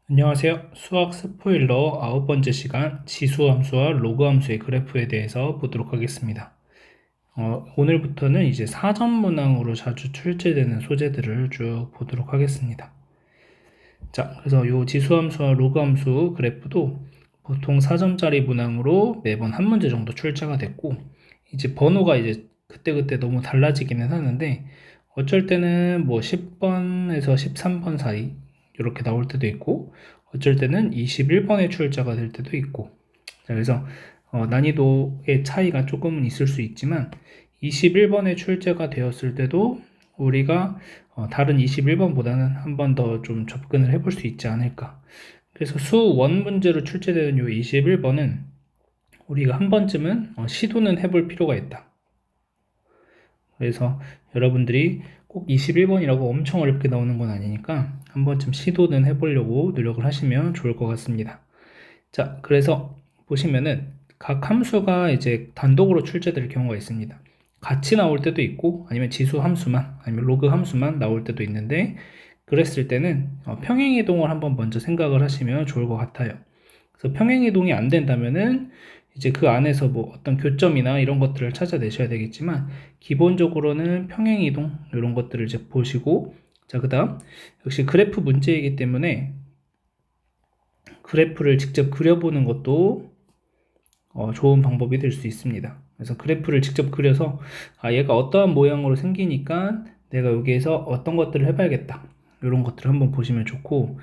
안녕하세요. 수학 스포일러 9번째 시간 지수함수와 로그함수의 그래프에 대해서 보도록 하겠습니다. 오늘부터는 이제 사전 문항으로 자주 출제되는 소재들을 쭉 보도록 하겠습니다. 자, 그래서 이 지수함수와 로그함수 그래프도 보통 4점짜리 문항으로 매번 한 문제 정도 출제가 됐고, 이제 번호가 이제 그때그때 너무 달라지기는 하는데, 어쩔 때는 뭐 10번에서 13번 사이 이렇게 나올 때도 있고, 어쩔 때는 21번에 출제가 될 때도 있고. 자, 그래서 난이도의 차이가 조금은 있을 수 있지만 21번에 출제가 되었을 때도 우리가 다른 21번보다는 한 번 더 좀 접근을 해볼 수 있지 않을까. 그래서 수원 문제로 출제되는 이 21번은 우리가 한 번쯤은 시도는 해볼 필요가 있다. 그래서 여러분들이 꼭 21번이라고 엄청 어렵게 나오는 건 아니니까 한 번쯤 시도는 해보려고 노력을 하시면 좋을 것 같습니다. 자, 그래서 보시면은 각 함수가 이제 단독으로 출제될 경우가 있습니다. 같이 나올 때도 있고 아니면 지수 함수만 아니면 로그 함수만 나올 때도 있는데, 그랬을 때는 평행이동을 한번 먼저 생각을 하시면 좋을 것 같아요. 그래서 평행이동이 안 된다면은 이제 그 안에서 뭐 어떤 교점이나 이런 것들을 찾아내셔야 되겠지만, 기본적으로는 평행이동 이런 것들을 이제 보시고, 자, 그 다음 역시 그래프 문제이기 때문에 그래프를 직접 그려보는 것도 좋은 방법이 될 수 있습니다. 그래서 그래프를 직접 그려서 얘가 어떠한 모양으로 생기니까 내가 여기에서 어떤 것들을 해봐야겠다, 이런 것들을 한번 보시면 좋고,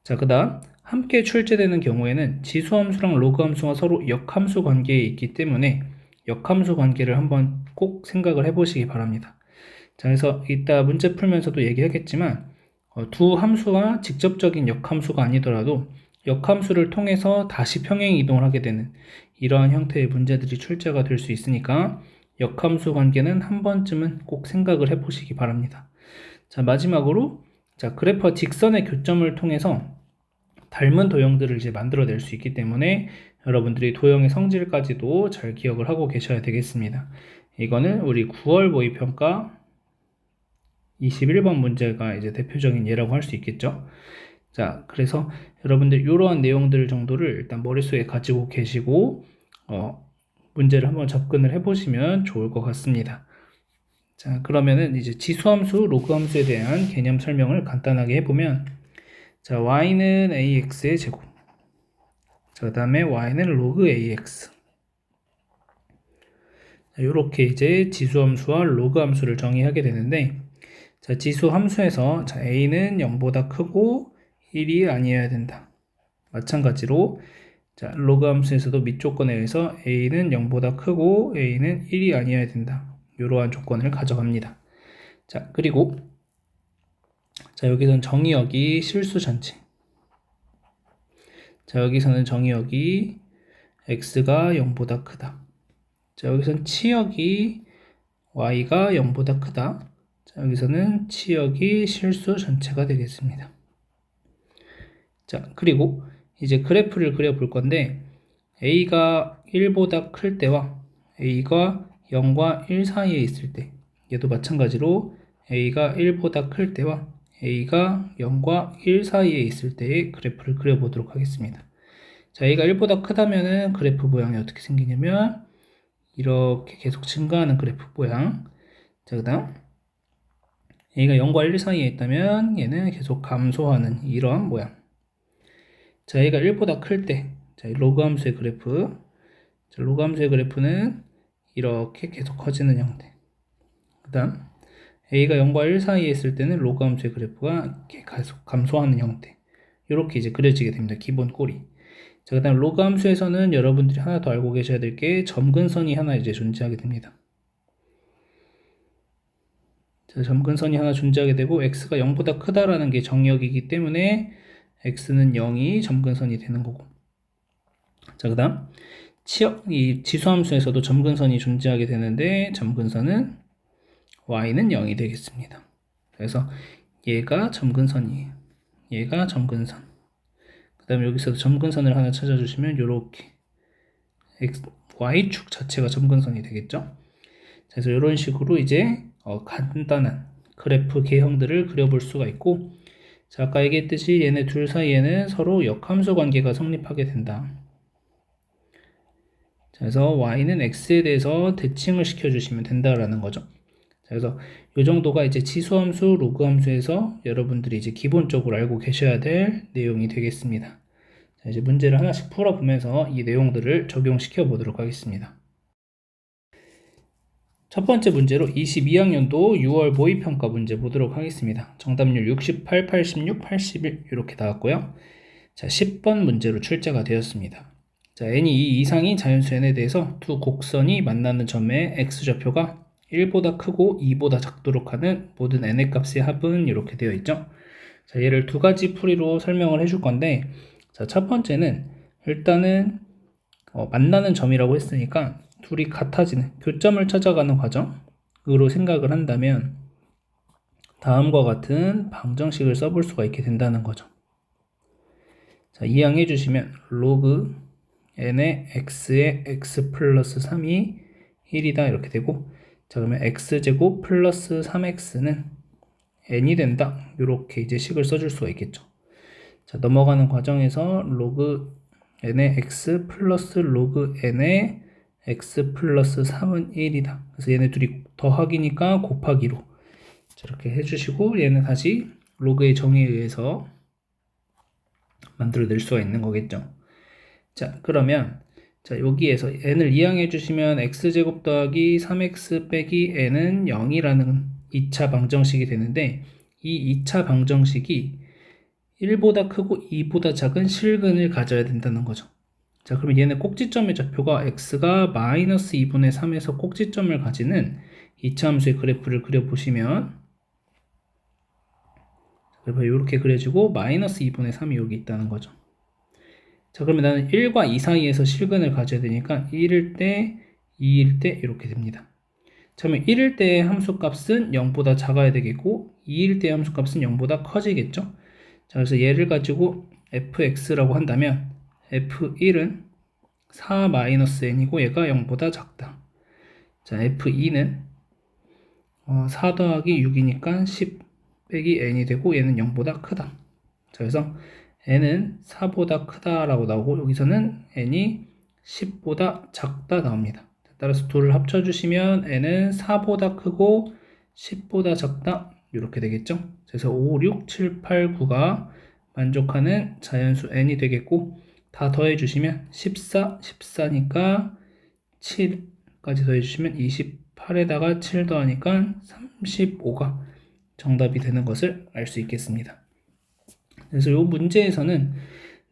자, 그 다음 함께 출제되는 경우에는 지수함수랑 로그함수가 서로 역함수 관계에 있기 때문에 역함수 관계를 한번 꼭 생각을 해보시기 바랍니다. 자, 그래서 이따 문제 풀면서도 얘기하겠지만 두 함수가 직접적인 역함수가 아니더라도 역함수를 통해서 다시 평행 이동을 하게 되는 이러한 형태의 문제들이 출제가 될 수 있으니까 역함수 관계는 한 번쯤은 꼭 생각을 해보시기 바랍니다. 자, 마지막으로 자, 그래프와 직선의 교점을 통해서 닮은 도형들을 이제 만들어낼 수 있기 때문에 여러분들이 도형의 성질까지도 잘 기억을 하고 계셔야 되겠습니다. 이거는 우리 9월 모의평가 21번 문제가 이제 대표적인 예라고 할 수 있겠죠. 자, 그래서 여러분들 이러한 내용들 정도를 일단 머릿속에 가지고 계시고 문제를 한번 접근을 해보시면 좋을 것 같습니다. 자, 그러면은 이제 지수함수, 로그함수에 대한 개념 설명을 간단하게 해보면, 자, y는 ax의 제곱, 자, 그 다음에 y는 로그 ax, 이렇게 이제 지수함수와 로그함수를 정의하게 되는데, 자, 지수함수에서 자, a는 0보다 크고 1이 아니어야 된다. 마찬가지로 자, 로그 함수에서도 밑조건에 의해서 a는 0보다 크고 a는 1이 아니어야 된다. 이러한 조건을 가져갑니다. 자, 그리고 자, 여기서는 정의역이 실수 전체. 자, 여기서는 정의역이 x가 0보다 크다. 자, 여기서는 치역이 y가 0보다 크다. 자, 여기서는 치역이 실수 전체가 되겠습니다. 자, 그리고 이제 그래프를 그려볼 건데, a가 1보다 클 때와 a가 0과 1 사이에 있을 때, 얘도 마찬가지로 a가 1보다 클 때와 a가 0과 1 사이에 있을 때의 그래프를 그려보도록 하겠습니다. 자, a가 1보다 크다면은 그래프 모양이 어떻게 생기냐면 이렇게 계속 증가하는 그래프 모양. 자, 그 다음 a가 0과 1 사이에 있다면 얘는 계속 감소하는 이러한 모양. 자, a가 1보다 클 때, 자, 로그 함수의 그래프. 자, 로그 함수의 그래프는 이렇게 계속 커지는 형태. 그 다음 a가 0과 1 사이에 있을 때는 로그 함수의 그래프가 이렇게 계속 감소하는 형태. 이렇게 이제 그려지게 됩니다. 기본 꼬리. 자, 그 다음 로그 함수에서는 여러분들이 하나 더 알고 계셔야 될 게 점근선이 하나 이제 존재하게 됩니다. 자, 점근선이 하나 존재하게 되고 x가 0보다 크다라는 게 정의역이기 때문에 x는 0이 점근선이 되는 거고. 자, 그 다음 이 지수함수에서도 점근선이 존재하게 되는데 점근선은 y는 0이 되겠습니다. 그래서 얘가 점근선이에요. 얘가 점근선. 그 다음에 여기서도 점근선을 하나 찾아주시면 이렇게 y축 자체가 점근선이 되겠죠. 그래서 이런 식으로 이제 간단한 그래프 개형들을 그려볼 수가 있고, 자, 아까 얘기했듯이 얘네 둘 사이에는 서로 역함수 관계가 성립하게 된다. 자, 그래서 y는 x에 대해서 대칭을 시켜주시면 된다라는 거죠. 자, 그래서 이 정도가 이제 치수함수, 로그함수에서 여러분들이 이제 기본적으로 알고 계셔야 될 내용이 되겠습니다. 자, 이제 문제를 하나씩 풀어보면서 이 내용들을 적용시켜 보도록 하겠습니다. 첫 번째 문제로 22학년도 6월 모의평가 문제 보도록 하겠습니다. 정답률 68, 86, 81 이렇게 나왔고요. 자, 10번 문제로 출제가 되었습니다. 자, n이 2 이상인 자연수 n에 대해서 두 곡선이 만나는 점의 x좌표가 1보다 크고 2보다 작도록 하는 모든 n의 값의 합은 이렇게 되어 있죠. 자, 얘를 두 가지 풀이로 설명을 해줄 건데, 자, 첫 번째는 일단은 만나는 점이라고 했으니까 둘이 같아지는 교점을 찾아가는 과정으로 생각을 한다면 다음과 같은 방정식을 써볼 수가 있게 된다는 거죠. 자, 이항해 주시면 로그 n의 x의 x 플러스 3이 1이다 이렇게 되고, 자, 그러면 x제곱 플러스 3x는 n이 된다 이렇게 이제 식을 써줄 수가 있겠죠. 자, 넘어가는 과정에서 로그 n의 x 플러스 로그 n의 x 플러스 3은 1이다. 그래서 얘네 둘이 더하기니까 곱하기로 이렇게 해주시고, 얘는 다시 로그의 정의에 의해서 만들어낼 수가 있는 거겠죠. 자, 그러면 자, 여기에서 n을 이항해 주시면 x제곱 더하기 3x 빼기 n은 0이라는 2차 방정식이 되는데, 이 2차 방정식이 1보다 크고 2보다 작은 실근을 가져야 된다는 거죠. 자, 그러면 얘는 꼭지점의 좌표가 x가 마이너스 2분의 3에서 꼭지점을 가지는 2차 함수의 그래프를 그려보시면, 그래서 이렇게 그려지고 마이너스 2분의 3이 여기 있다는 거죠. 자, 그러면 나는 1과 2 사이에서 실근을 가져야 되니까 1일 때, 2일 때 이렇게 됩니다. 자, 그러면 1일 때의 함수값은 0보다 작아야 되겠고 2일 때의 함수값은 0보다 커지겠죠. 자, 그래서 얘를 가지고 fx라고 한다면 f1은 4-n이고 얘가 0보다 작다. 자, f2는 4 더하기 6이니까 10 빼기 n이 되고 얘는 0보다 크다. 자, 그래서 n은 4보다 크다라고 나오고 여기서는 n이 10보다 작다 나옵니다. 따라서 둘을 합쳐주시면 n은 4보다 크고 10보다 작다 이렇게 되겠죠. 그래서 5, 6, 7, 8, 9가 만족하는 자연수 n이 되겠고, 다 더해주시면 14, 14니까 7까지 더해주시면 28에다가 7 더하니까 35가 정답이 되는 것을 알 수 있겠습니다. 그래서 이 문제에서는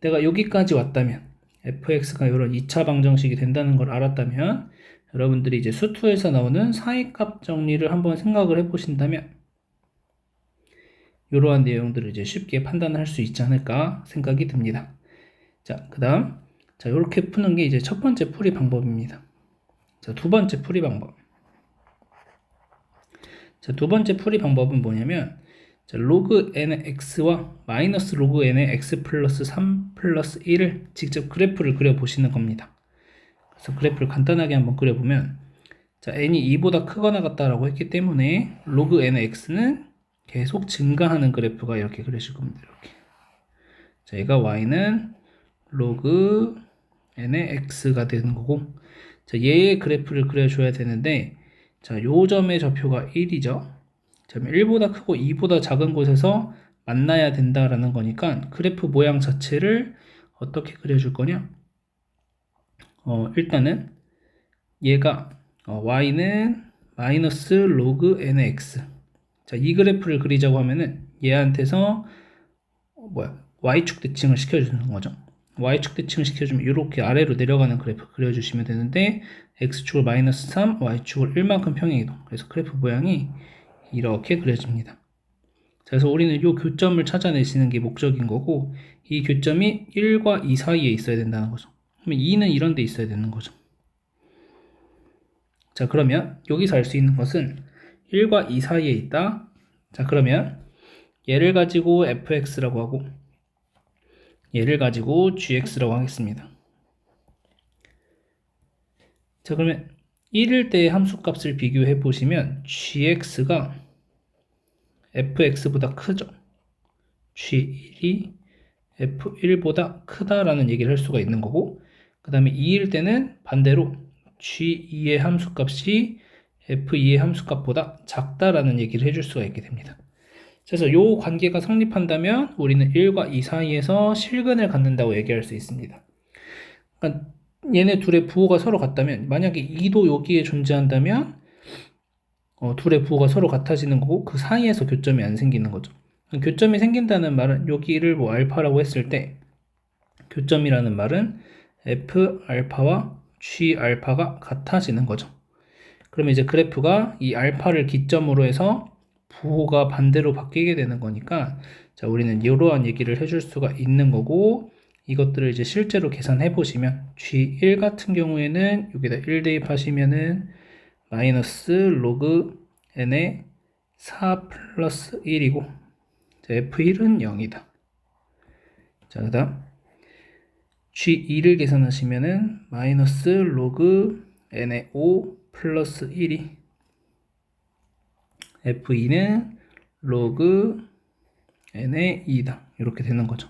내가 여기까지 왔다면 fx가 이런 2차 방정식이 된다는 걸 알았다면 여러분들이 이제 수투에서 나오는 사이값 정리를 한번 생각을 해보신다면 이러한 내용들을 이제 쉽게 판단할 수 있지 않을까 생각이 듭니다. 자, 그 다음, 자, 이렇게 푸는 게 이제 첫 번째 풀이 방법입니다. 자, 두 번째 풀이 방법. 자, 두 번째 풀이 방법은 뭐냐면, 자, 로그 n의 x와 마이너스 로그 n의 x 플러스 3 플러스 1을 직접 그래프를 그려보시는 겁니다. 그래서 그래프를 간단하게 한번 그려보면, 자, n이 2보다 크거나 같다라고 했기 때문에 로그 n의 x는 계속 증가하는 그래프가 이렇게 그려질 겁니다. 이렇게. 자, 얘가 y는 로그 n의 x가 되는 거고, 자, 얘의 그래프를 그려줘야 되는데, 자, 요 점의 좌표가 1이죠. 자, 1보다 크고 2보다 작은 곳에서 만나야 된다라는 거니까 그래프 모양 자체를 어떻게 그려줄 거냐? 일단은 얘가 y는 마이너스 로그 n의 x. 자, 이 그래프를 그리자고 하면은 얘한테서 y축 대칭을 시켜주는 거죠. y축 대칭을 시켜주면 이렇게 아래로 내려가는 그래프 그려주시면 되는데, x축을 마이너스 3, y축을 1만큼 평행이동. 그래서 그래프 모양이 이렇게 그려집니다. 자, 그래서 우리는 이 교점을 찾아내시는 게 목적인 거고, 이 교점이 1과 2 사이에 있어야 된다는 거죠. 그러면 2는 이런 데 있어야 되는 거죠. 자, 그러면 여기서 알 수 있는 것은 1과 2 사이에 있다. 자, 그러면 얘를 가지고 fx라고 하고 얘를 가지고 gx라고 하겠습니다. 자, 그러면 1일 때의 함수값을 비교해 보시면 gx가 fx보다 크죠. G1이 F1보다 크다라는 얘기를 할 수가 있는 거고, 그 다음에 2일 때는 반대로 G2의 함수값이 F2의 함수값보다 작다라는 얘기를 해줄 수가 있게 됩니다. 그래서 이 관계가 성립한다면 우리는 1과 2 사이에서 실근을 갖는다고 얘기할 수 있습니다. 그러니까 얘네 둘의 부호가 서로 같다면, 만약에 2도 여기에 존재한다면 둘의 부호가 서로 같아지는 거고 그 사이에서 교점이 안 생기는 거죠. 교점이 생긴다는 말은 여기를 뭐 알파라고 했을 때 교점이라는 말은 F 알파와 G 알파가 같아지는 거죠. 그러면 이제 그래프가 이 알파를 기점으로 해서 부호가 반대로 바뀌게 되는 거니까, 자, 우리는 이러한 얘기를 해줄 수가 있는 거고, 이것들을 이제 실제로 계산해 보시면 G1 같은 경우에는 여기다 1 대입하시면은 마이너스 로그 n의 4 플러스 1이고, F1은 0이다. 자, 그 다음 G2를 계산하시면은 마이너스 로그 n의 5 플러스 1이, F2는 로그 n의 2다. 이렇게 되는 거죠.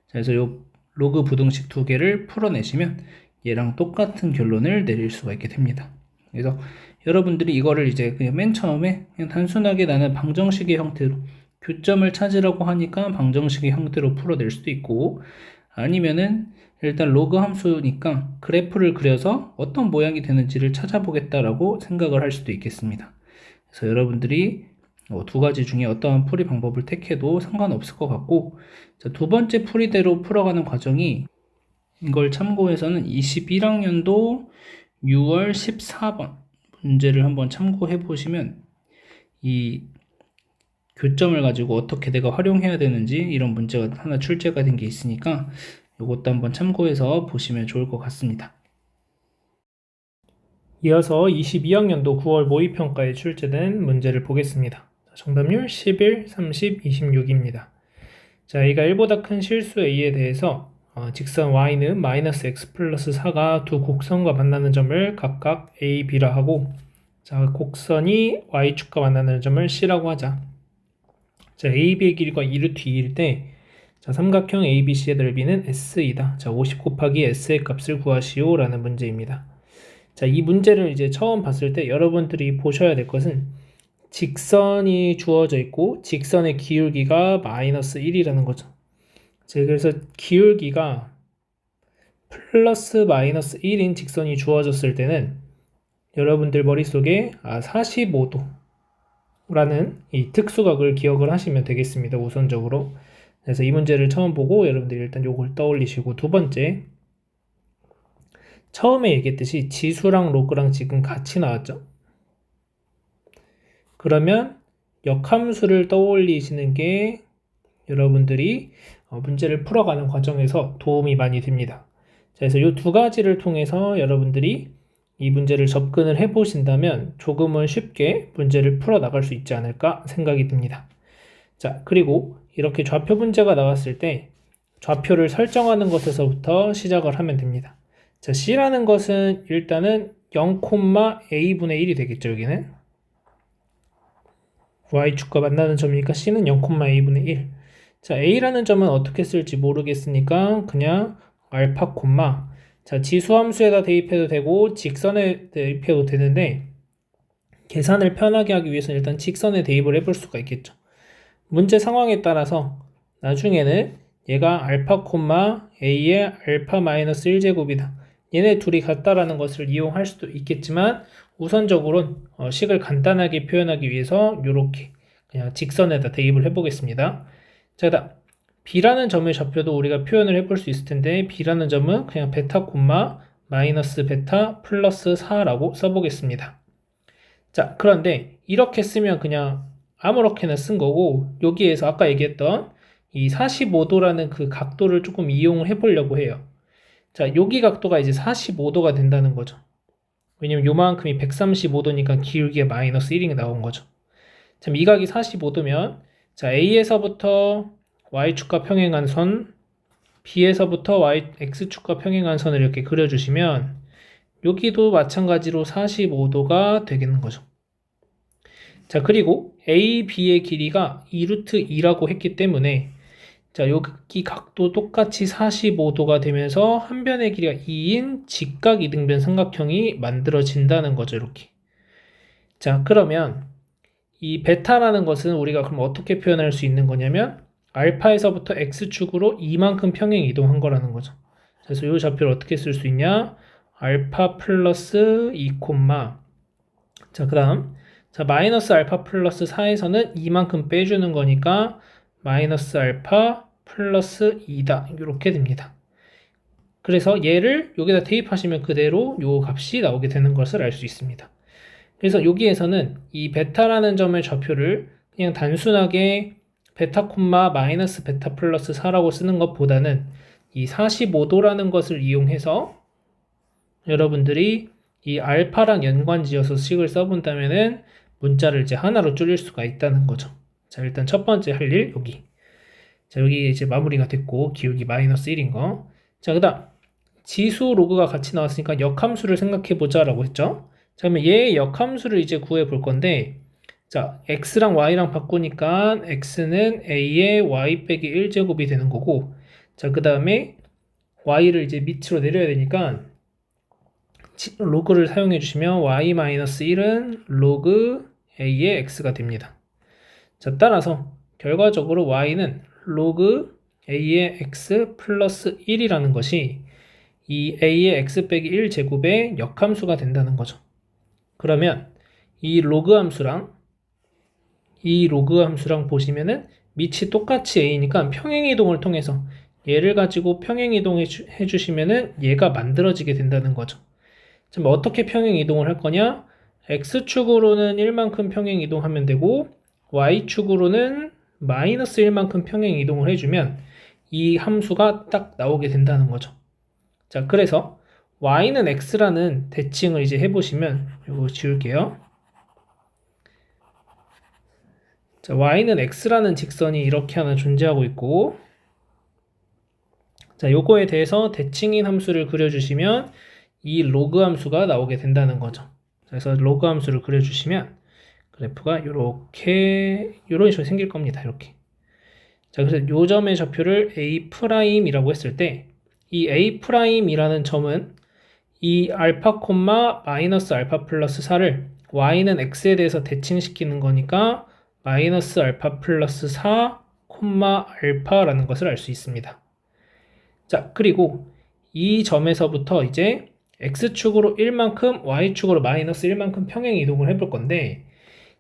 자, 그래서 요 로그 부등식 두 개를 풀어내시면 얘랑 똑같은 결론을 내릴 수가 있게 됩니다. 그래서 여러분들이 이거를 이제 그냥 맨 처음에 그냥 단순하게 나는 방정식의 형태로 교점을 찾으라고 하니까 방정식의 형태로 풀어낼 수도 있고, 아니면은 일단 로그 함수니까 그래프를 그려서 어떤 모양이 되는지를 찾아보겠다라고 생각을 할 수도 있겠습니다. 그래서 여러분들이 두 가지 중에 어떠한 풀이 방법을 택해도 상관없을 것 같고, 자, 두 번째 풀이대로 풀어가는 과정이, 이걸 참고해서는 21학년도 6월 14번 문제를 한번 참고해 보시면 이 교점을 가지고 어떻게 내가 활용해야 되는지 이런 문제가 하나 출제가 된 게 있으니까 이것도 한번 참고해서 보시면 좋을 것 같습니다. 이어서 22학년도 9월 모의평가에 출제된 문제를 보겠습니다. 정답률 11, 30, 26입니다. 자, A가 1보다 큰 실수 A에 대해서 직선 Y는 마이너스 X 플러스 4가 두 곡선과 만나는 점을 각각 A, B라 하고, 자, 곡선이 Y축과 만나는 점을 C라고 하자. 자, AB의 길이가 2루트 2일 때, 자, 삼각형 ABC의 넓이는 S이다. 자, 50 곱하기 S의 값을 구하시오 라는 문제입니다. 자, 이 문제를 이제 처음 봤을 때 여러분들이 보셔야 될 것은 직선이 주어져 있고 직선의 기울기가 마이너스 1이라는 거죠. 자, 그래서 기울기가 플러스 마이너스 1인 직선이 주어졌을 때는 여러분들 머릿속에 45도라는 이 특수각을 기억을 하시면 되겠습니다. 우선적으로. 그래서 이 문제를 처음 보고 여러분들이 일단 요걸 떠올리시고, 두 번째, 처음에 얘기했듯이 지수랑 로그랑 지금 같이 나왔죠. 그러면 역함수를 떠올리시는 게 여러분들이 문제를 풀어가는 과정에서 도움이 많이 됩니다. 자, 그래서 이 두 가지를 통해서 여러분들이 이 문제를 접근을 해보신다면 조금은 쉽게 문제를 풀어나갈 수 있지 않을까 생각이 듭니다. 자, 그리고 이렇게 좌표 문제가 나왔을 때 좌표를 설정하는 것에서부터 시작을 하면 됩니다. 자, C라는 것은 일단은 0,A분의 1이 되겠죠. 여기는 Y축과 만나는 점이니까 C는 0,A분의 1. 자, A라는 점은 어떻게 쓸지 모르겠으니까 그냥 알파, 자, 지수함수에다 대입해도 되고 직선에 대입해도 되는데, 계산을 편하게 하기 위해서는 일단 직선에 대입을 해볼 수가 있겠죠. 문제 상황에 따라서 나중에는 얘가 알파, A의 알파 마이너스 1제곱이다. 얘네 둘이 같다라는 것을 이용할 수도 있겠지만, 우선적으로는 식을 간단하게 표현하기 위해서 이렇게 그냥 직선에다 대입을 해보겠습니다. 자, 그다음 B라는 점의 좌표도 우리가 표현을 해볼 수 있을 텐데, B라는 점은 그냥 베타, 마이너스 베타 플러스 4라고 써보겠습니다. 자, 그런데 이렇게 쓰면 그냥 아무렇게나 쓴 거고, 여기에서 아까 얘기했던 이 45도라는 그 각도를 조금 이용을 해보려고 해요. 자, 여기 각도가 이제 45도가 된다는 거죠. 왜냐면 요만큼이 135도니까 기울기가 마이너스 1이 나온 거죠. 자, 이 각이 45도면, 자, A에서부터 Y축과 평행한 선, B에서부터 X축과 평행한 선을 이렇게 그려주시면 여기도 마찬가지로 45도가 되겠는 거죠. 자, 그리고 A, B의 길이가 2루트 2라고 했기 때문에 자, 여기 각도 똑같이 45도가 되면서 한 변의 길이가 2인 직각 이등변 삼각형이 만들어진다는 거죠, 이렇게. 자, 그러면 이 베타라는 것은 우리가 그럼 어떻게 표현할 수 있는 거냐면 알파에서부터 x축으로 이만큼 평행 이동한 거라는 거죠. 그래서 이 좌표를 어떻게 쓸 수 있냐? 알파 플러스 2 콤마 자, 그 다음 자, 마이너스 알파 플러스 4에서는 이만큼 빼주는 거니까 마이너스 알파 플러스 2다. 이렇게 됩니다. 그래서 얘를 여기다 대입하시면 그대로 요 값이 나오게 되는 것을 알 수 있습니다. 그래서 여기에서는 이 베타라는 점의 좌표를 그냥 단순하게 베타 콤마 마이너스 베타 플러스 4라고 쓰는 것보다는 이 45도라는 것을 이용해서 여러분들이 이 알파랑 연관지어서 식을 써본다면은 문자를 이제 하나로 줄일 수가 있다는 거죠. 자, 일단 첫 번째 할 일 여기. 자, 여기 이제 마무리가 됐고 기울기 마이너스 1인 거. 자, 그다음 지수 로그가 같이 나왔으니까 역함수를 생각해 보자라고 했죠. 자, 그러면 얘의 역함수를 이제 구해 볼 건데 자, x랑 y랑 바꾸니까 x는 a의 y 빼기 1제곱이 되는 거고 자, 그 다음에 y를 이제 밑으로 내려야 되니까 로그를 사용해 주시면 y-1은 로그 a의 x가 됩니다. 자, 따라서 결과적으로 y는 로그 a의 x 플러스 1이라는 것이 이 a의 x 빼기 1제곱의 역함수가 된다는 거죠. 그러면 이 로그 함수랑 보시면은 밑이 똑같이 a니까 평행이동을 통해서 얘를 가지고 평행이동해 주시면은 얘가 만들어지게 된다는 거죠. 지금 어떻게 평행이동을 할 거냐? x축으로는 1만큼 평행이동하면 되고 y축으로는 마이너스 1만큼 평행이동을 해주면 이 함수가 딱 나오게 된다는 거죠. 자, 그래서 y는 x라는 대칭을 이제 해보시면 이거 지울게요. 자, y는 x라는 직선이 이렇게 하나 존재하고 있고 자, 요거에 대해서 대칭인 함수를 그려주시면 이 로그 함수가 나오게 된다는 거죠. 그래서 로그 함수를 그려주시면 그래프가 이렇게 이런 식으로 생길 겁니다. 이렇게. 자, 그래서 요 점의 좌표를 A'이라고 했을 때 이 A'이라는 점은 이 알파 콤마 마이너스 알파 플러스 4를 y는 x에 대해서 대칭시키는 거니까 마이너스 알파 플러스 4 콤마 알파라는 것을 알 수 있습니다. 자, 그리고 이 점에서부터 이제 x축으로 1만큼 y축으로 마이너스 1만큼 평행 이동을 해볼 건데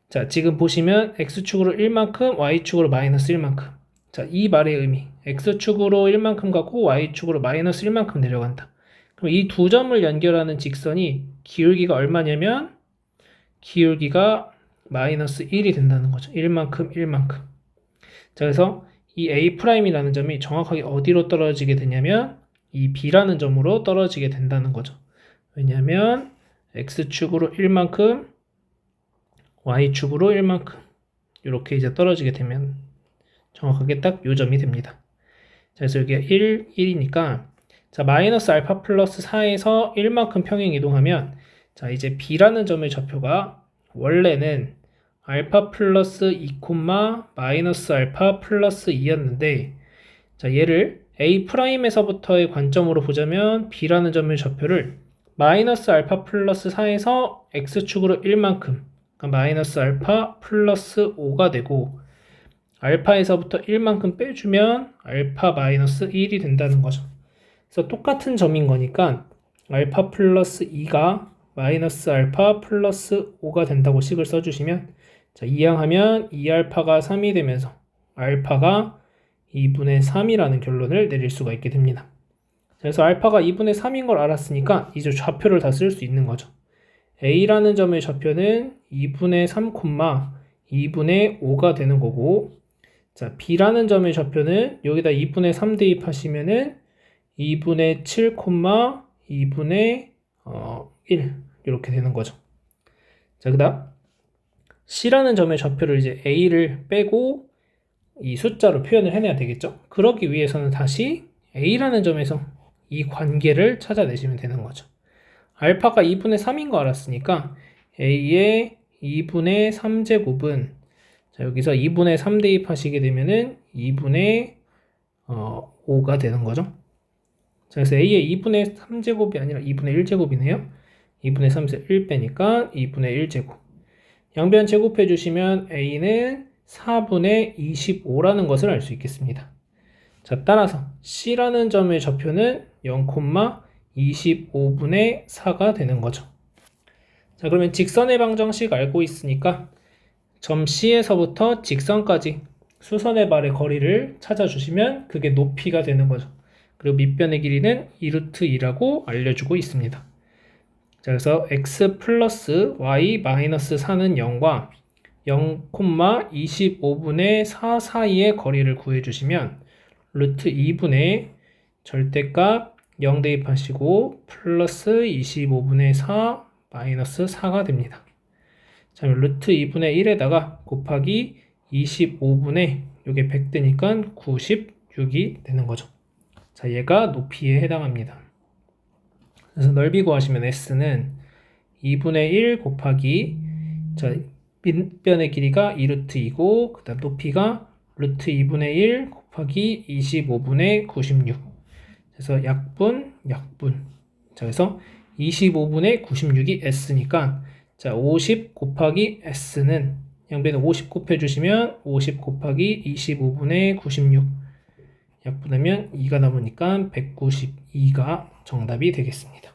자, 지금 보시면 x축으로 1만큼 y축으로 마이너스 1만큼 자, 이 말의 의미 x축으로 1만큼 가고 y축으로 마이너스 1만큼 내려간다. 그럼 이 두 점을 연결하는 직선이 기울기가 얼마냐면 기울기가 마이너스 1이 된다는 거죠. 1만큼 1만큼 자, 그래서 이 A'이라는 점이 정확하게 어디로 떨어지게 되냐면 이 B라는 점으로 떨어지게 된다는 거죠. 왜냐하면 X축으로 1만큼 Y축으로 1만큼 이렇게 이제 떨어지게 되면 정확하게 딱 요 점이 됩니다. 자, 그래서 여기가 1이니까 자, 마이너스 알파 플러스 4에서 1만큼 평행 이동하면 자, 이제 B라는 점의 좌표가 원래는 알파 플러스 2 콤마 마이너스 알파 플러스 2였는데 자, 얘를 A'에서부터의 관점으로 보자면 B라는 점의 좌표를 마이너스 알파 플러스 4에서 X축으로 1만큼 그러니까 마이너스 알파 플러스 5가 되고 알파에서부터 1만큼 빼주면 알파 마이너스 1이 된다는 거죠. 그래서 똑같은 점인 거니까 알파 플러스 2가 마이너스 알파 플러스 5가 된다고 식을 써주시면 자, 이항하면 2알파가 3이 되면서 알파가 2분의 3이라는 결론을 내릴 수가 있게 됩니다. 그래서 알파가 2분의 3인 걸 알았으니까 이제 좌표를 다 쓸 수 있는 거죠. A라는 점의 좌표는 2분의 3, 2분의 5가 되는 거고 자, B라는 점의 좌표는 여기다 2분의 3 대입하시면은 2분의 7, 2분의 1 이렇게 되는 거죠. 자, 그 다음 C라는 점의 좌표를 이제 A를 빼고 이 숫자로 표현을 해내야 되겠죠. 그러기 위해서는 다시 A라는 점에서 이 관계를 찾아내시면 되는 거죠. 알파가 2분의 3인 거 알았으니까 A의 2분의 3제곱은 자, 여기서 2분의 3 대입하시게 되면은 2분의 5가 되는 거죠. 자, 그래서 a의 2분의 3제곱이 아니라 2분의 1제곱이네요. 2분의 3에서 1 빼니까 2분의 1제곱. 양변 제곱해 주시면 a는 4분의 25라는 것을 알 수 있겠습니다. 자, 따라서 C라는 점의 좌표는 0,25분의 4가 되는 거죠. 자, 그러면 직선의 방정식 알고 있으니까 점 C에서부터 직선까지 수선의 발의 거리를 찾아주시면 그게 높이가 되는 거죠. 그리고 밑변의 길이는 2루트2라고 알려주고 있습니다. 자, 그래서 x 플러스 y 마이너스 4는 0과 0,25분의 4 사이의 거리를 구해주시면 루트 2분의 절대값 0 대입하시고 플러스 25분의 4 마이너스 4가 됩니다. 자, 루트 2분의 1에다가 곱하기 25분의 요게 100 되니까 96이 되는 거죠. 자, 얘가 높이에 해당합니다. 그래서 넓이 구하시면 s는 2분의 1 곱하기 자, 밑변의 길이가 2루트2고 그 다음 높이가 루트 2분의 1 곱하기 25분의 96. 그래서 약분. 자, 그래서 25분의 96이 s니까 자, 50 곱하기 s는 양변에 50 곱해주시면 50 곱하기 25분의 96 약분하면 2가 남으니까 192가 정답이 되겠습니다.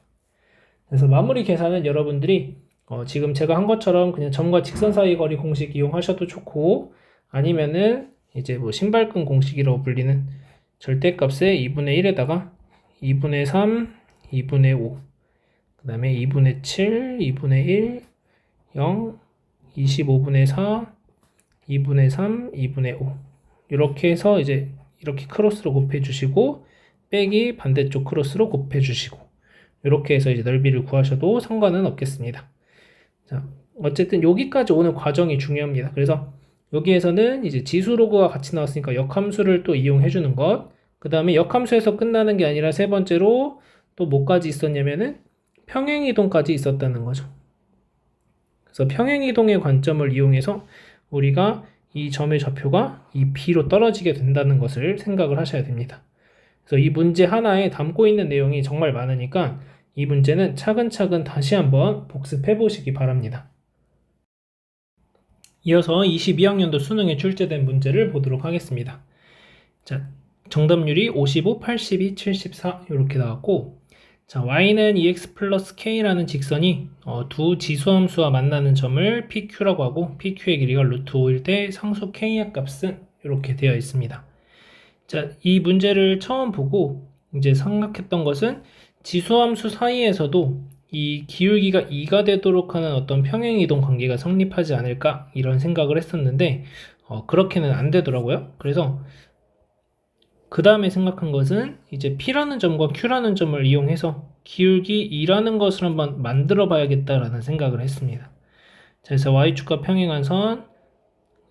그래서 마무리 계산은 여러분들이 지금 제가 한 것처럼 그냥 점과 직선 사이 거리 공식 이용하셔도 좋고 아니면은 이제 뭐 신발끈 공식이라고 불리는 절대값의 2분의 1에다가 2분의 3, 2분의 5, 그 다음에 2분의 7, 2분의 1, 0, 25분의 4, 2분의 3, 2분의 5 이렇게 해서 이제 이렇게 크로스로 곱해주시고 빼기 반대쪽 크로스로 곱해주시고 이렇게 해서 이제 넓이를 구하셔도 상관은 없겠습니다. 자, 어쨌든 여기까지 오는 과정이 중요합니다. 그래서 여기에서는 이제 지수 로그가 같이 나왔으니까 역함수를 또 이용해 주는 것. 그 다음에 역함수에서 끝나는 게 아니라 세 번째로 또 뭐까지 있었냐면은 평행이동까지 있었다는 거죠. 그래서 평행이동의 관점을 이용해서 우리가 이 점의 좌표가 이 B로 떨어지게 된다는 것을 생각을 하셔야 됩니다. 그래서 이 문제 하나에 담고 있는 내용이 정말 많으니까 이 문제는 차근차근 다시 한번 복습해 보시기 바랍니다. 이어서 22학년도 수능에 출제된 문제를 보도록 하겠습니다. 자, 정답률이 55, 82, 74 이렇게 나왔고 자, y는 2x 플러스 k라는 직선이 두 지수함수와 만나는 점을 PQ라고 하고 PQ의 길이가 루트 5일 때 상수 k의 값은 이렇게 되어 있습니다. 자, 이 문제를 처음 보고 이제 생각했던 것은 지수함수 사이에서도 이 기울기가 2가 되도록 하는 어떤 평행이동 관계가 성립하지 않을까 이런 생각을 했었는데 그렇게는 안 되더라고요. 그래서 그 다음에 생각한 것은 이제 P라는 점과 Q라는 점을 이용해서 기울기 2라는 것을 한번 만들어 봐야겠다라는 생각을 했습니다. 자, 그래서 Y축과 평행한 선,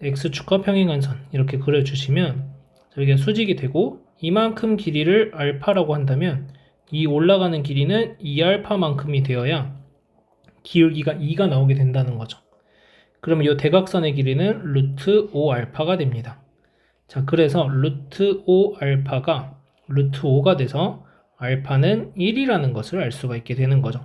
X축과 평행한 선 이렇게 그려주시면 여기가 수직이 되고 이만큼 길이를 알파라고 한다면 이 올라가는 길이는 2알파만큼이 되어야 기울기가 2가 나오게 된다는 거죠. 그러면 이 대각선의 길이는 루트 5알파가 됩니다. 자, 그래서 루트 5알파가 루트 5가 돼서 알파는 1이라는 것을 알 수가 있게 되는 거죠.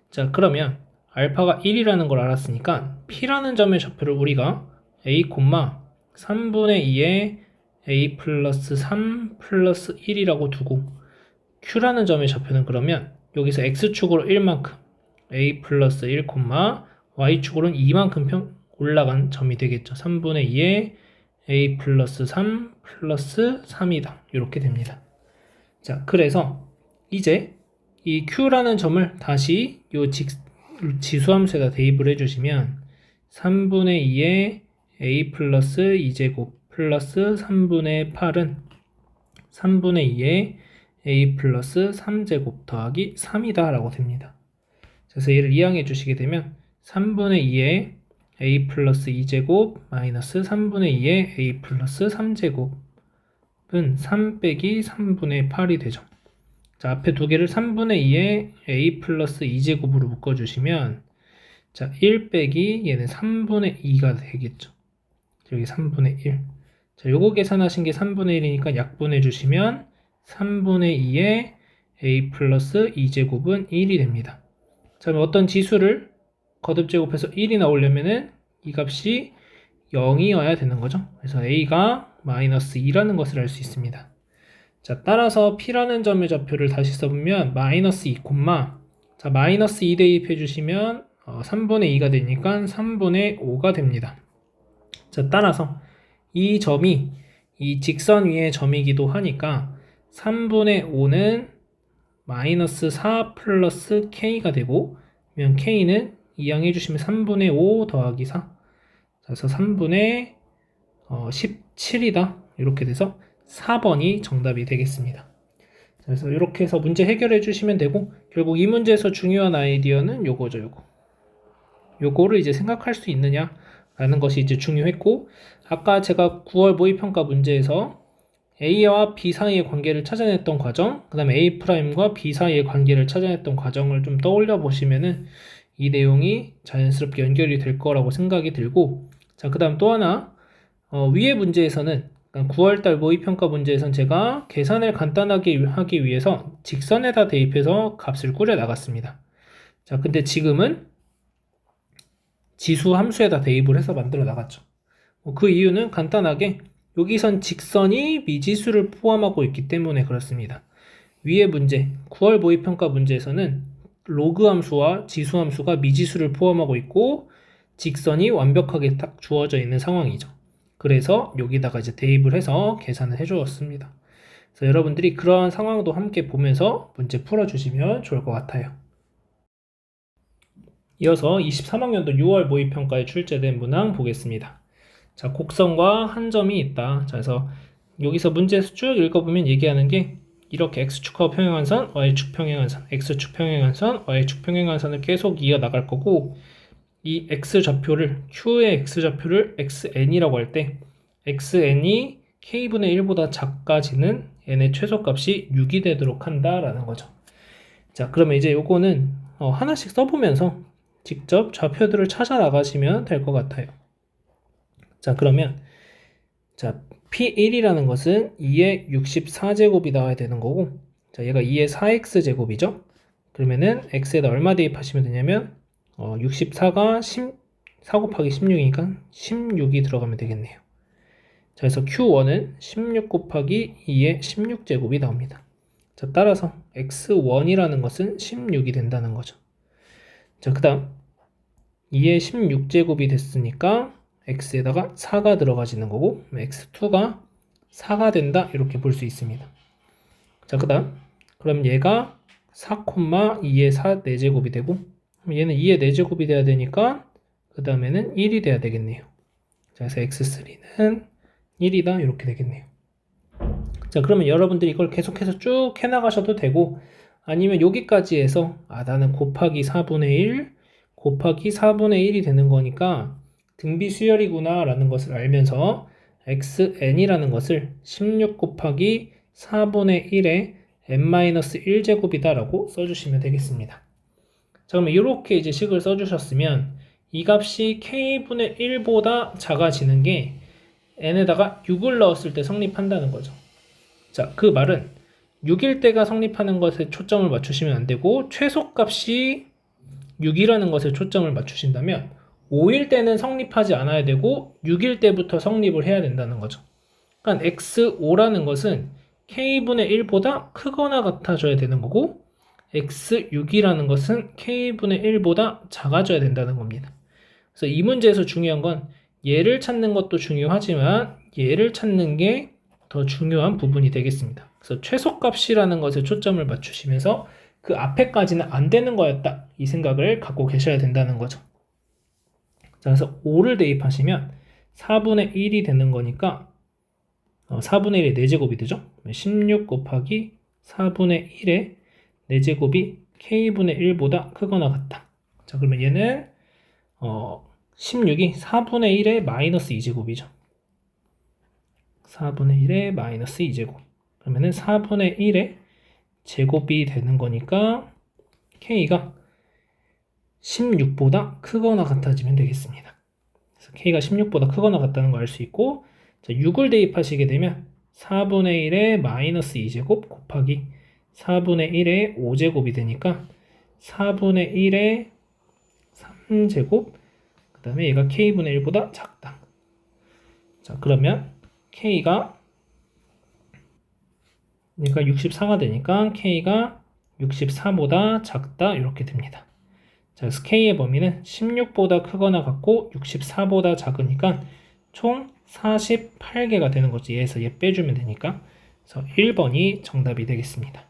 자, 그러면 알파가 1이라는 걸 알았으니까 P라는 점의 좌표를 우리가 A, 3분의 2에 A 플러스 3 플러스 1이라고 두고 Q라는 점의 좌표는 그러면 여기서 X축으로 1만큼 A 플러스 1, Y축으로는 2만큼 올라간 점이 되겠죠. 3분의 2에 A 플러스 3 플러스 3이다. 이렇게 됩니다. 자, 그래서 이제 이 Q라는 점을 다시 요 지수함수에다 대입을 해주시면 3분의 2에 A 플러스 2제곱 플러스 3분의 8은 3분의 2에 A 플러스 3제곱 더하기 3이다 라고 됩니다. 그래서 얘를 이항해 주시게 되면 3분의 2에 A 플러스 2제곱 마이너스 3분의 2에 A 플러스 3제곱은 3 빼기 3분의 8이 되죠. 자, 앞에 두 개를 3분의 2에 A 플러스 2제곱으로 묶어주시면 자, 1 빼기 얘는 3분의 2가 되겠죠. 여기 3분의 1. 자, 요거 계산하신 게 3분의 1이니까 약분해 주시면 3분의 2의 a 플러스 2제곱은 1이 됩니다. 자, 그럼 어떤 지수를 거듭 제곱해서 1이 나오려면은 이 값이 0이어야 되는 거죠. 그래서 a가 마이너스 2라는 것을 알 수 있습니다. 자, 따라서 P라는 점의 좌표를 다시 써보면 마이너스 2, 자, 마이너스 2 대입해 주시면 3분의 2가 되니까 3분의 5가 됩니다. 자, 따라서 이 점이 이 직선 위의 점이기도 하니까 3분의 5는 마이너스 4 플러스 K가 되고, 그러면 K는 이항해 주시면 3분의 5 더하기 4. 그래서 3분의 17이다. 이렇게 돼서 4번이 정답이 되겠습니다. 그래서 이렇게 해서 문제 해결해 주시면 되고, 결국 이 문제에서 중요한 아이디어는 요거죠, 요거를 이제 생각할 수 있느냐 라는 것이 이제 중요했고, 아까 제가 9월 모의평가 문제에서 A와 B 사이의 관계를 찾아냈던 과정, 그 다음에 A'과 B 사이의 관계를 찾아냈던 과정을 좀 떠올려 보시면은 이 내용이 자연스럽게 연결이 될 거라고 생각이 들고, 자, 그 다음 또 하나, 위의 문제에서는 9월달 모의평가 문제에선 제가 계산을 간단하게 하기 위해서 직선에다 대입해서 값을 꾸려 나갔습니다. 자, 근데 지금은 지수 함수에다 대입을 해서 만들어 나갔죠. 그 이유는 간단하게 여기선 직선이 미지수를 포함하고 있기 때문에 그렇습니다. 위의 문제, 9월 모의평가 문제에서는 로그 함수와 지수 함수가 미지수를 포함하고 있고 직선이 완벽하게 딱 주어져 있는 상황이죠. 그래서 여기다가 이제 대입을 해서 계산을 해주었습니다. 그래서 여러분들이 그러한 상황도 함께 보면서 문제 풀어주시면 좋을 것 같아요. 이어서 23학년도 6월 모의평가에 출제된 문항 보겠습니다. 자, 곡선과 한 점이 있다. 자, 그래서 여기서 문제에서 쭉 읽어보면 얘기하는 게 이렇게 x축하고 평행한선, y축 평행한선, x축 평행한선, y축 평행한선을 계속 이어나갈 거고, 이 x좌표를, q의 x좌표를 xn이라고 할 때 xn이 k분의 1보다 작아지는 n의 최소값이 6이 되도록 한다라는 거죠. 자, 그러면 이제 요거는 하나씩 써보면서 직접 좌표들을 찾아 나가시면 될 것 같아요. 자, 그러면 자, P1이라는 것은 2의 64제곱이 나와야 되는 거고, 자, 얘가 2의 4x제곱이죠. 그러면은 x에다 얼마 대입하시면 되냐면 64가 4 곱하기 16이니까 16이 들어가면 되겠네요. 자, 그래서 Q1은 16 곱하기 2의 16제곱이 나옵니다. 자, 따라서 x1이라는 것은 16이 된다는 거죠. 자, 그 다음 2의 16제곱이 됐으니까 x에다가 4가 들어가지는 거고, x2가 4가 된다 이렇게 볼 수 있습니다. 자, 그 다음 그럼 얘가 4,2의 4 4제곱이 되고, 얘는 2의 4제곱이 돼야 되니까 그 다음에는 1이 돼야 되겠네요. 자, 그래서 x3는 1이다 이렇게 되겠네요. 자, 그러면 여러분들이 이걸 계속해서 쭉 해나가셔도 되고, 아니면 여기까지 해서 나는 곱하기 4분의 1 곱하기 4분의 1이 되는 거니까 등비 수열이구나 라는 것을 알면서 xn이라는 것을 16 곱하기 4분의 1에 n-1제곱이다 라고 써주시면 되겠습니다. 자, 그러면 이렇게 이제 식을 써주셨으면 이 값이 k분의 1보다 작아지는 게 n에다가 6을 넣었을 때 성립한다는 거죠. 자, 그 말은 6일 때가 성립하는 것에 초점을 맞추시면 안 되고, 최소값이 6이라는 것에 초점을 맞추신다면 5일 때는 성립하지 않아야 되고 6일 때부터 성립을 해야 된다는 거죠. 그러니까 x5라는 것은 k분의 1보다 크거나 같아져야 되는 거고, x6이라는 것은 k분의 1보다 작아져야 된다는 겁니다. 그래서 이 문제에서 중요한 건 얘를 찾는 것도 중요하지만 얘를 찾는 게 더 중요한 부분이 되겠습니다. 그래서 최소값이라는 것에 초점을 맞추시면서 그 앞에까지는 안 되는 거였다 이 생각을 갖고 계셔야 된다는 거죠. 자, 그래서 5를 대입하시면 4분의 1이 되는 거니까 4분의 1의 4제곱이 되죠. 16 곱하기 4분의 1의 4제곱이 k분의 1보다 크거나 같다. 자, 그러면 얘는 16이 4분의 1의 마이너스 2제곱이죠. 4분의 1의 마이너스 2제곱. 그러면은 4분의 1의 제곱이 되는 거니까 k가 16보다 크거나 같아지면 되겠습니다. 그래서 k가 16보다 크거나 같다는 걸 알 수 있고, 자, 6을 대입하시게 되면 4분의 1의 마이너스 2제곱 곱하기 4분의 1의 5제곱이 되니까 4분의 1의 3제곱 그 다음에 얘가 k분의 1보다 작다. 자, 그러면 k가 얘가 64가 되니까 k가 64보다 작다 이렇게 됩니다. 자, 그래서 k의 범위는 16보다 크거나 같고 64보다 작으니까 총 48개가 되는 거지. 얘에서 얘 빼주면 되니까. 그래서 1번이 정답이 되겠습니다.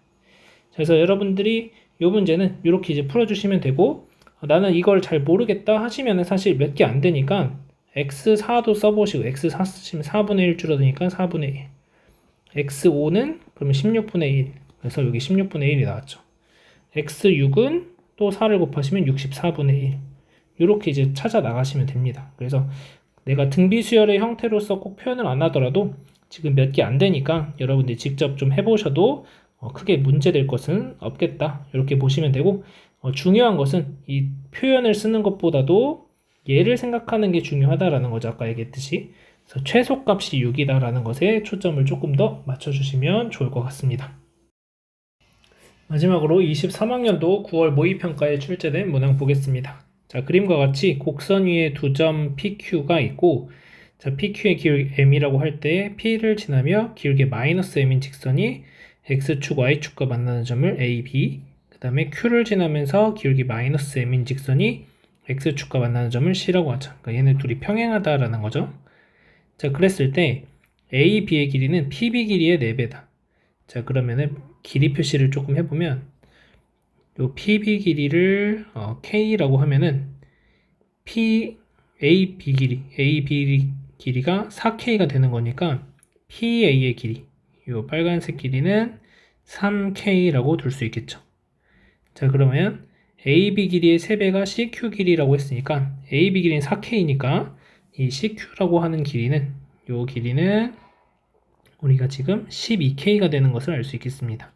그래서 여러분들이 이 문제는 이렇게 이제 풀어주시면 되고, 나는 이걸 잘 모르겠다 하시면 사실 몇 개 안 되니까 x4도 써보시고, x4 쓰시면 4분의 1 줄어드니까 4분의 1. x5는 그러면 16분의 1. 그래서 여기 16분의 1이 나왔죠. x6은 또 4를 곱하시면 64분의 1. 이렇게 이제 찾아 나가시면 됩니다. 그래서 내가 등비수열의 형태로서 꼭 표현을 안 하더라도 지금 몇 개 안 되니까 여러분들이 직접 좀 해보셔도 크게 문제될 것은 없겠다. 이렇게 보시면 되고, 중요한 것은 이 표현을 쓰는 것보다도 얘를 생각하는 게 중요하다라는 거죠. 아까 얘기했듯이. 그래서 최소값이 6이다라는 것에 초점을 조금 더 맞춰주시면 좋을 것 같습니다. 마지막으로 23학년도 9월 모의평가에 출제된 문항 보겠습니다. 자, 그림과 같이 곡선 위에 두 점 PQ가 있고, 자, PQ의 기울 M이라고 할 때 P를 지나며 기울기 마이너스 M인 직선이 X축, Y축과 만나는 점을 A, B, 그 다음에 Q를 지나면서 기울기 마이너스 M인 직선이 X축과 만나는 점을 C라고 하죠. 그러니까 얘네 둘이 평행하다라는 거죠. 자, 그랬을 때 A, B의 길이는 PB 길이의 4배다. 자, 그러면은 길이 표시를 조금 해보면 요 PB 길이를 K라고 하면은 AB 길이가 4K가 되는 거니까 PA의 길이, 요 빨간색 길이는 3K라고 둘 수 있겠죠. 자, 그러면 AB 길이의 3배가 CQ 길이라고 했으니까 AB 길이는 4K니까 이 CQ라고 하는 길이는, 요 길이는 우리가 지금 12K가 되는 것을 알 수 있겠습니다.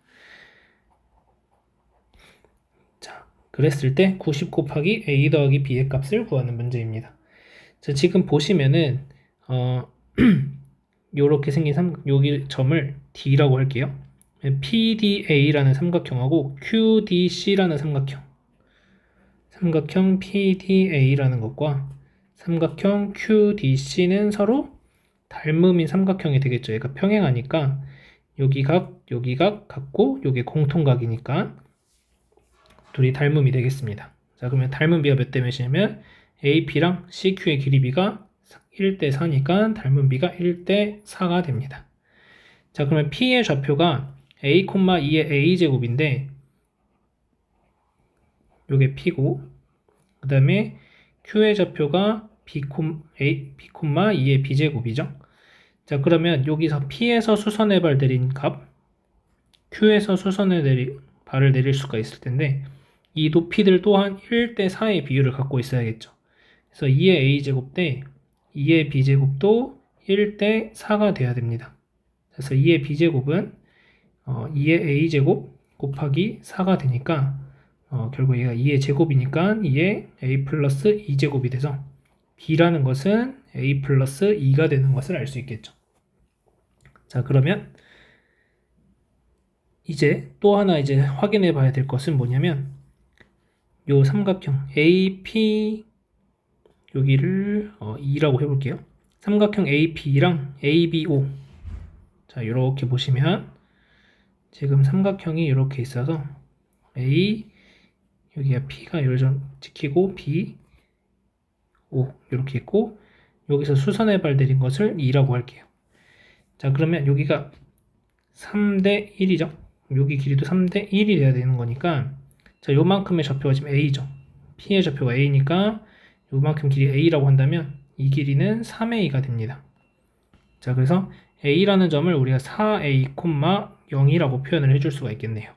자, 그랬을 때 90 곱하기 A 더하기 B의 값을 구하는 문제입니다. 자, 지금 보시면은 요렇게 생긴 여기 점을 D라고 할게요. PDA라는 삼각형하고 QDC라는 삼각형 PDA라는 것과 삼각형 QDC는 서로 닮음인 삼각형이 되겠죠. 얘가 평행하니까 여기 각 같고 요게 공통각이니까 둘이 닮음이 되겠습니다. 자, 그러면 닮은 비가 몇 대 몇이냐면 AP랑 CQ의 길이 비가 1대 4니까 닮은 비가 1대 4가 됩니다. 자, 그러면 P의 좌표가 A, 2의 A제곱인데 요게 P고, 그 다음에 Q의 좌표가 B, 2의 B제곱이죠. 자, 그러면 여기서 P에서 수선의 발 내린 값, Q에서 수선의 발을 내릴 수가 있을 텐데 이 높이들 또한 1대 4의 비율을 갖고 있어야겠죠. 그래서 2의 A제곱 대 2의 B제곱도 1대 4가 돼야 됩니다. 그래서 2의 B제곱은 2의 A제곱 곱하기 4가 되니까 결국 얘가 2의 제곱이니까 2의 A 플러스 2제곱이 돼서 B라는 것은 A 플러스 2가 되는 것을 알 수 있겠죠. 자, 그러면 이제 또 하나 이제 확인해 봐야 될 것은 뭐냐면 요 삼각형 AP 여기를 2라고 해볼게요. 삼각형 AP랑 ABO, 자, 이렇게 보시면 지금 삼각형이 이렇게 있어서 A 여기가 P가 요점 찍히고 B O 이렇게 있고 여기서 수선의 발 내린 것을 2라고 할게요. 자, 그러면 여기가 3대 1이죠. 여기 길이도 3대 1이 돼야 되는 거니까, 자, 요만큼의 좌표가 지금 A죠. P의 좌표가 A니까 요만큼 길이 A라고 한다면 이 길이는 3A가 됩니다. 자, 그래서 A라는 점을 우리가 4A, 0이라고 표현을 해줄 수가 있겠네요.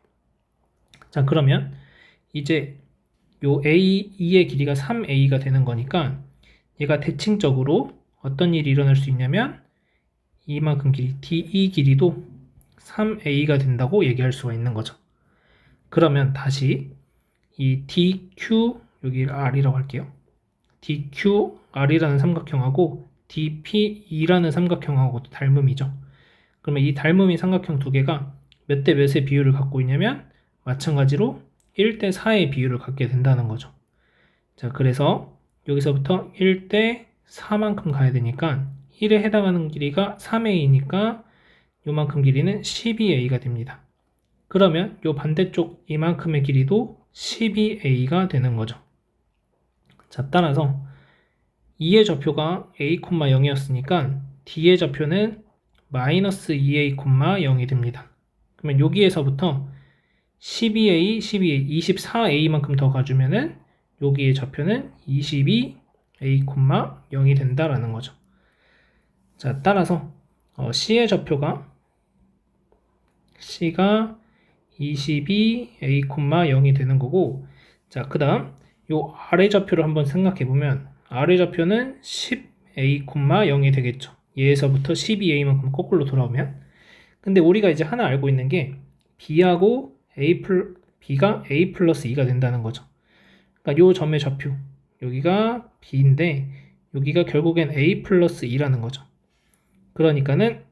자, 그러면 이제 요 A2의 길이가 3A가 되는 거니까 얘가 대칭적으로 어떤 일이 일어날 수 있냐면 이만큼 길이 DE 길이도 3A가 된다고 얘기할 수가 있는 거죠. 그러면 다시 이 DQ 여기 R이라고 할게요. DQR이라는 삼각형하고 DP2라는 삼각형하고도 닮음이죠. 그러면 이 닮음인 삼각형 두 개가 몇 대 몇의 비율을 갖고 있냐면 마찬가지로 1대 4의 비율을 갖게 된다는 거죠. 자, 그래서 여기서부터 1대 4만큼 가야 되니까 1에 해당하는 길이가 3a니까 요만큼 길이는 12a가 됩니다. 그러면 요 반대쪽 이만큼의 길이도 12a가 되는 거죠. 자, 따라서 2의 좌표가 a, 0이었으니까 d의 좌표는 마이너스 2a, 0이 됩니다. 그러면 여기에서부터 12a, 24a만큼 더 가주면은 여기의 좌표는 22a, 0이 된다라는 거죠. 자, 따라서 C의 좌표가 C가 22a, 0이 되는 거고, 자, 그 다음 요 아래 좌표를 한번 생각해 보면 아래 좌표는 10a, 0이 되겠죠. 얘에서부터 12a만큼 거꾸로 돌아오면. 근데 우리가 이제 하나 알고 있는 게 b하고 b가 a 플러스 2가 된다는 거죠. 그러니까 요 점의 좌표 여기가 b인데 여기가 결국엔 a 플러스 2라는 거죠. 그러니까는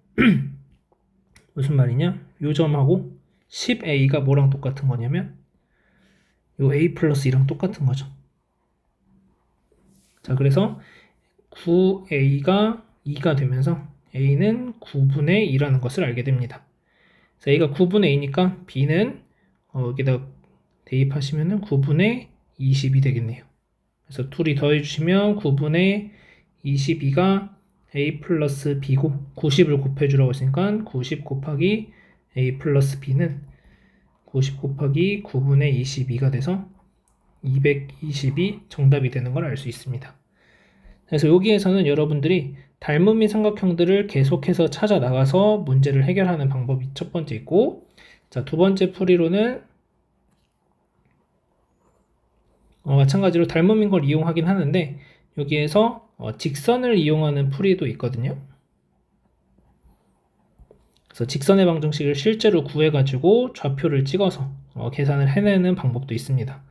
무슨 말이냐? 요 점하고 10a가 뭐랑 똑같은 거냐면 요 a 플러스 2랑 똑같은 거죠. 자, 그래서 9a가 2가 되면서 a는 9분의 2라는 것을 알게 됩니다. 그래서 a가 9분의 2니까 b는 여기다 대입하시면은 9분의 20이 되겠네요. 그래서 둘이 더해주시면 9분의 22가 a 플러스 b고 90을 곱해주라고 했으니까 90 곱하기 a 플러스 b는 90 곱하기 9분의 22가 돼서 220이 정답이 되는 걸 알 수 있습니다. 그래서 여기에서는 여러분들이 닮음인 삼각형들을 계속해서 찾아 나가서 문제를 해결하는 방법이 첫 번째 있고, 자, 두 번째 풀이로는 마찬가지로 닮음인 걸 이용하긴 하는데 여기에서 직선을 이용하는 풀이도 있거든요. 그래서 직선의 방정식을 실제로 구해가지고 좌표를 찍어서 계산을 해내는 방법도 있습니다.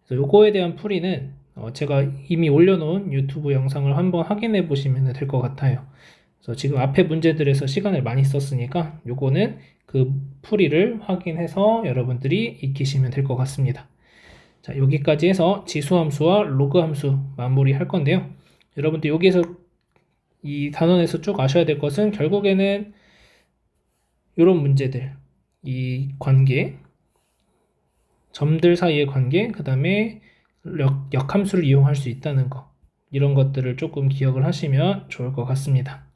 그래서 요거에 대한 풀이는 제가 이미 올려놓은 유튜브 영상을 한번 확인해 보시면 될 것 같아요. 그래서 지금 앞에 문제들에서 시간을 많이 썼으니까 요거는 그 풀이를 확인해서 여러분들이 익히시면 될 것 같습니다. 자, 여기까지 해서 지수함수와 로그함수 마무리할 건데요. 여러분들 여기에서 이 단원에서 쭉 아셔야 될 것은 결국에는 이런 문제들, 이 관계, 점들 사이의 관계, 그 다음에 역함수를 이용할 수 있다는 거, 이런 것들을 조금 기억을 하시면 좋을 것 같습니다.